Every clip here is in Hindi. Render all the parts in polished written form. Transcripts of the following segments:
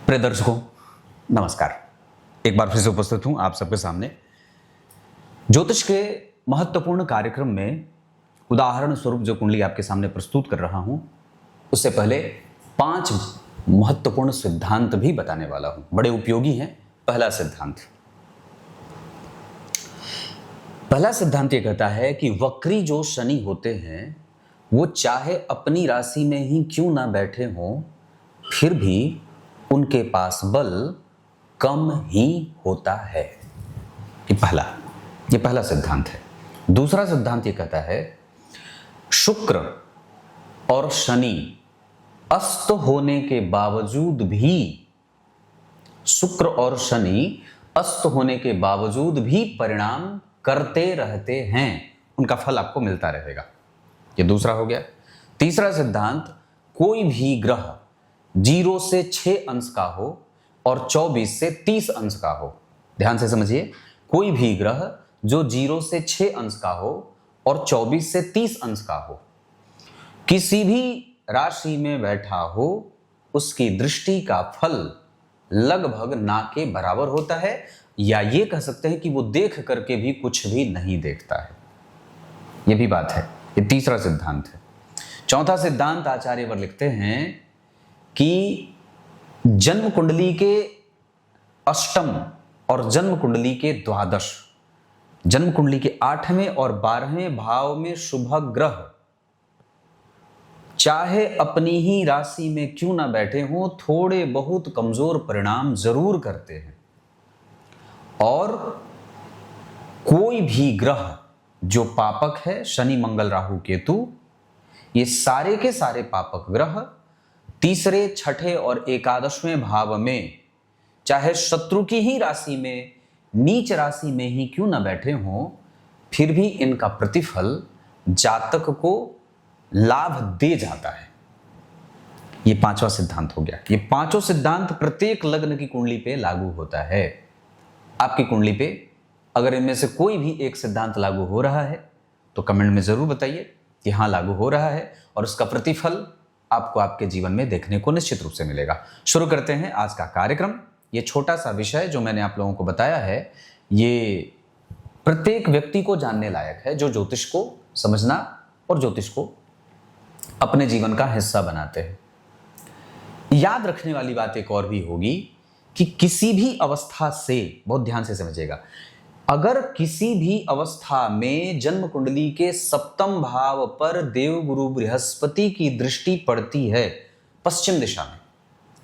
प्रिय दर्शकों, नमस्कार। एक बार फिर से उपस्थित हूं आप सबके सामने ज्योतिष के महत्वपूर्ण कार्यक्रम में। उदाहरण स्वरूप जो कुंडली आपके सामने प्रस्तुत कर रहा हूं, उससे पहले 5 महत्वपूर्ण सिद्धांत भी बताने वाला हूं। बड़े उपयोगी हैं। पहला सिद्धांत ये कहता है कि वक्री जो शनि होते हैं वो चाहे अपनी राशि में ही क्यों ना बैठे हों, फिर भी उनके पास बल कम ही होता है। ये पहला सिद्धांत है। दूसरा सिद्धांत ये कहता है शुक्र और शनि अस्त होने के बावजूद भी परिणाम करते रहते हैं। उनका फल आपको मिलता रहेगा। ये दूसरा हो गया। तीसरा सिद्धांत, कोई भी ग्रह 0 से 6 अंश का हो और 24 से 30 अंश का हो। ध्यान से समझिए, कोई भी ग्रह जो 0 से 6 अंश का हो और 24 से 30 अंश का हो, किसी भी राशि में बैठा हो, उसकी दृष्टि का फल लगभग ना के बराबर होता है, या ये कह सकते हैं कि वो देख करके भी कुछ भी नहीं देखता है। ये भी बात है। ये तीसरा सिद्धांत है। चौथा सिद्धांत आचार्यवर लिखते हैं कि जन्म कुंडली के अष्टम और जन्म कुंडली के द्वादश, जन्म कुंडली के 8वें और 12वें भाव में शुभ ग्रह चाहे अपनी ही राशि में क्यों ना बैठे हों, थोड़े बहुत कमजोर परिणाम जरूर करते हैं। और कोई भी ग्रह जो पापक है, शनि मंगल राहु केतु, ये सारे के सारे पापक ग्रह तीसरे, छठे और एकादशवें भाव में चाहे शत्रु की ही राशि में, नीच राशि में ही क्यों ना बैठे हों, फिर भी इनका प्रतिफल जातक को लाभ दे जाता है। ये 5वां सिद्धांत हो गया। ये 5 सिद्धांत प्रत्येक लग्न की कुंडली पे लागू होता है। आपकी कुंडली पे अगर इनमें से कोई भी एक सिद्धांत लागू हो रहा है तो कमेंट में जरूर बताइए कि हाँ लागू हो रहा है, और उसका प्रतिफल आपको आपके जीवन में देखने को निश्चित रूप से मिलेगा। शुरू करते हैं आज का कार्यक्रम। ये छोटा सा विषय जो मैंने आप लोगों को बताया है, ये प्रत्येक व्यक्ति को जानने लायक है जो ज्योतिष को समझना और ज्योतिष को अपने जीवन का हिस्सा बनाते हैं। याद रखने वाली बात एक और भी होगी कि किसी भी अवस्था से, बहुत ध्यान से समझिएगा, अगर किसी भी अवस्था में जन्म कुंडली के 7वें भाव पर देवगुरु बृहस्पति की दृष्टि पड़ती है पश्चिम दिशा में,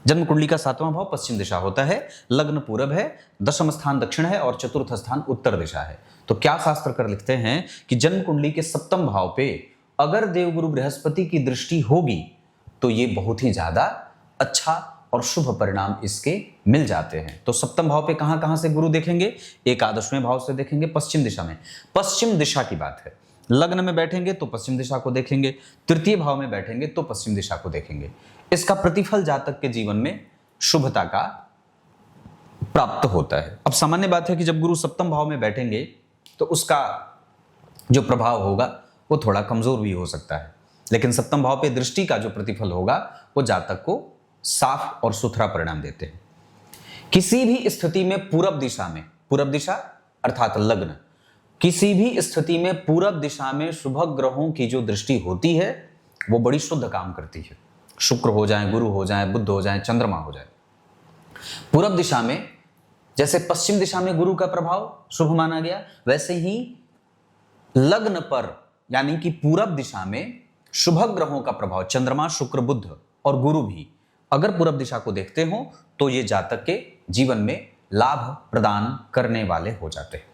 जन्म कुंडली का 7वां भाव पश्चिम दिशा होता है, लग्न पूरब है, 10वां स्थान दक्षिण है और चतुर्थ स्थान उत्तर दिशा है, तो क्या शास्त्रकार लिखते हैं कि जन्म कुंडली के 7वें भाव पे अगर देवगुरु बृहस्पति की दृष्टि होगी तो ये बहुत ही ज्यादा अच्छा और शुभ परिणाम इसके मिल जाते हैं। तो 7वें भाव पे कहां से गुरु देखेंगे? एकादशवें भाव से देखेंगे, पश्चिम दिशा में। पश्चिम दिशा की बात है। लग्न में बैठेंगे तो पश्चिम दिशा को देखेंगे, तृतीय भाव में बैठेंगे तो पश्चिम दिशा को देखेंगे। इसका प्रतिफल जातक के जीवन में शुभता का प्राप्त होता है। अब सामान्य बात है कि जब गुरु 7वें भाव में बैठेंगे तो उसका जो प्रभाव होगा वो थोड़ा कमजोर भी हो सकता है, लेकिन 7वें भाव पे दृष्टि का जो प्रतिफल होगा वो जातक को साफ और सुथरा परिणाम देते हैं। किसी भी स्थिति में पूरब दिशा अर्थात लग्न, किसी भी स्थिति में पूरब दिशा में शुभ ग्रहों की जो दृष्टि होती है वो बड़ी शुद्ध काम करती है। शुक्र हो जाए, गुरु हो जाए, बुध हो जाए, चंद्रमा हो जाए। पूरब दिशा में जैसे पश्चिम दिशा में गुरु का प्रभाव शुभ माना गया, वैसे ही लग्न पर यानी कि पूरब दिशा में शुभ ग्रहों का प्रभाव, चंद्रमा, शुक्र, बुध और गुरु भी अगर पूरब दिशा को देखते हो तो ये जातक के जीवन में लाभ प्रदान करने वाले हो जाते हैं।